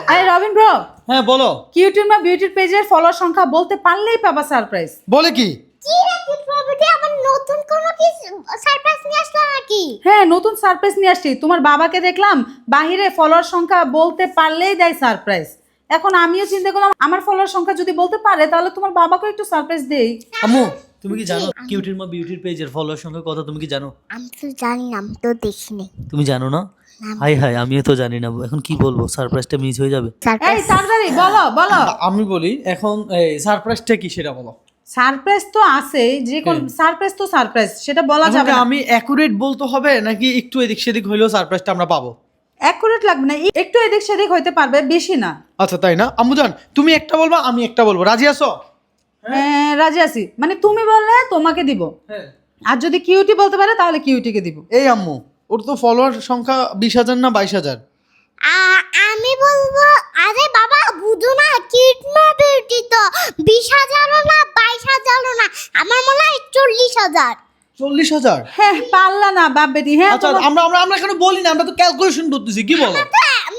আরে রবিন ব্রো, হ্যাঁ বলো। কিউটির মা বিউটির পেজের ফলোয়ার সংখ্যা বলতে পারলেই পাবা সারপ্রাইজ। বলে কি? কি রে কিট প্রপার্টি আবার নতুন কোনো কি সারপ্রাইজ নিয়ে আসলা নাকি? হ্যাঁ, নতুন সারপ্রাইজ নিয়ে আসছি। তোমার বাবাকে দেখলাম বাহিরে ফলোয়ার সংখ্যা বলতে পারলেই দেয় সারপ্রাইজ। এখন আমিও চিন্তা করলাম আমার ফলোয়ার সংখ্যা যদি বলতে পারে তাহলে তোমার বাবাকেও একটু সারপ্রাইজ দেই। আম্মু তুমি কি জানো কিউটির মা বিউটির পেজের ফলোয়ার সংখ্যা কত? তুমি কি জানো? আমি তো জানি না, আমি তো দেখিনি। তুমি জানো না? হাই হাই, আমিও তো জানি না। এখন কি বলবো, সারপ্রাইজটা মিস হয়ে যাবে। এই সারপ্রাইজ তাড়াতাড়ি বলো বলো। আমি বলি এখন এই সারপ্রাইজটা কি সেটা বলো। সারপ্রাইজ তো আছে, যে কোন সারপ্রাইজ তো সারপ্রাইজ, সেটা বলা এখন যাবে কি না। আমি অ্যাকুরেট বলতে হবে নাকি একটু এদিক সেদিক হইলেও সারপ্রাইজটা আমরা পাবো? অ্যাকুরেট লাগবে না, একটু এদিক সেদিক হইতে পারবে, বেশি না। আচ্ছা তাই না? আম্মু জান তুমি একটা বলবা আমি একটা বলবো, রাজি আছো? হ্যাঁ, রাজি আছি। মানে তুমি বললে তোমাকে দিব, হ্যাঁ। আর যদি কিউটি বলতে পারে তাহলে কিউটিকে দিব। এই আম্মু, ওর তো ফলোয়ার সংখ্যা 20,000 না 22,000? আমি বলবো আরে বাবা বুঝো না, কিট মা বিউটি তো 20,000ও না 22,000ও না, আমার মনে হয় 40,000। 40,000? হ্যাঁ, পারলা না বাপ বেটি। হ্যাঁ, আচ্ছা তোমার- আমরা আমরা আমরা কেন বলি না, আমরা তো ক্যালকুলেশন করতেছি, কি বলো?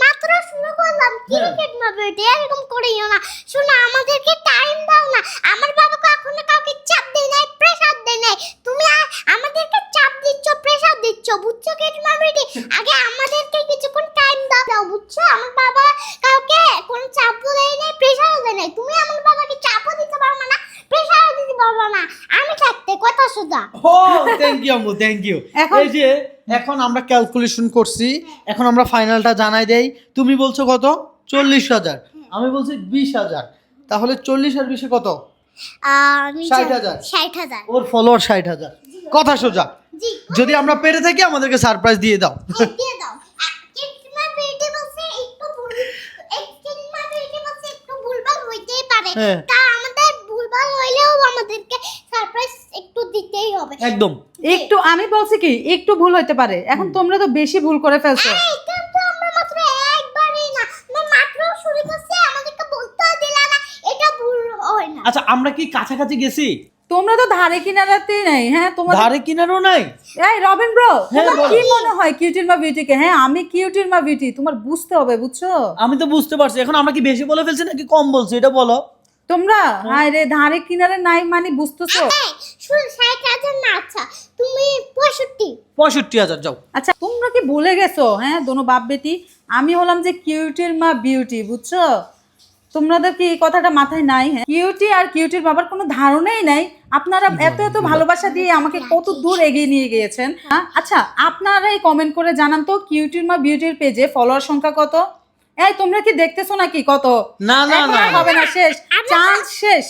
মাত্র শুরু করলাম, কি রে কিট মা বিউটি এরকম করিও না। শোনো আমাদেরকে টাইম দাও না, আমার বাবা কখনো কাউকে চাপ দেয় নাই, প্রেসার দেয় নাই। তুমি আমাদেরকে চাপ দিচ্ছ, প্রেসার দিচ্ছ, বুঝছো কিট মা বিউটি? আগে আমাদেরকে কিছুক্ষণ টাইম দাও, বুঝছো? আমার বাবা কাউকে কোনো চাপও দেয় নাই, প্রেসারও দেয় নাই। তুমি আমার বাবাকে চাপও দিতে পারবে না, প্রেসারও দিতে পারবে না, আমি থাকতে কথা সোজা। ও থ্যাংক ইউ আম্মু, থ্যাংক ইউ। এখন- এই যে এখন আমরা ক্যালকুলেশন করছি, এখন আমরা ফাইনালটা জানাই দেই। তুমি বলছো কত? 40,000, আমি বলছি 20,000। তাহলে 40 আর 20 কত? 60,000। 60,000। ওর ফলোয়ার 60,000। কথা সোজা। জি যদি আমরা পেরে থাকি আমাদেরকে সারপ্রাইজ দিয়ে দাও। দিয়ে দাও। কিটমা বিউটি বলছে একটু ভুল, কিটমা বিউটি বলছে একটু ভুলভাল হইতেই পারে। হ্যাঁ। তা আমাদের ভুলভাল হইলেও আমাদেরকে সারপ্রাইজ একটু দিতেই হবে। একদম। একটু, আমি বলছি কি একটু ভুল হইতে পারে। এখন তোমরা তো বেশি ভুল করে ফেলছো। এটা তো আমরা মাত্র একবারই না, আমরা মাত্র শুরু করছি, আমাদেরকে বলতেও দিলা না, এটা ভুল হয় না। আচ্ছা আমরা কি কাছাকাছি গেছি? তোমরা তো ধারে কিনারাতেই নাই। হ্যাঁ, তোমার ধারে কিনারও নাই। এই রবিন ব্রো, হ্যাঁ, তোমার বলো। কি মনে হয় কিউটির মা বিউটিকে? হ্যাঁ, আমি কিউটির মা বিউটি, তোমার বুঝতে হবে, বুঝছো? আমি তো বুঝতে পারছি, এখন আমরা কি বেশি বলে ফেলছি নাকি কম বলছি এটা বলো। তোমরা হায় রে, ধারে কিনারে নাই মানে বুঝতেছো? এই শুন 60,000 না, আচ্ছা তুমি 65। 65,000 যাও। আচ্ছা, তোমরা কি ভুলে গেছো? হ্যাঁ, দোনো বাপ বেটি, আমি হলাম যে কিউটির মা বিউটি, বুঝছো? তোমাদের কি এই কথাটা মাথায় নাই? হ্যাঁ, কিউটি আর কিউটির বাবার কোনো ধারণাই নাই। আপনারা এত এত ভালোবাসা দিয়ে আমাকে কত দূর এগিয়ে নিয়ে গিয়েছেন। হ্যাঁ, আচ্ছা আপনারাই কমেন্ট করে জানান তো কিউটির মা বিউটির পেজে ফলোয়ার সংখ্যা কত? এই তোমরা কি দেখতেছো নাকি কত? না না এখন না আর হবে না, শেষ, চান্স শেষ।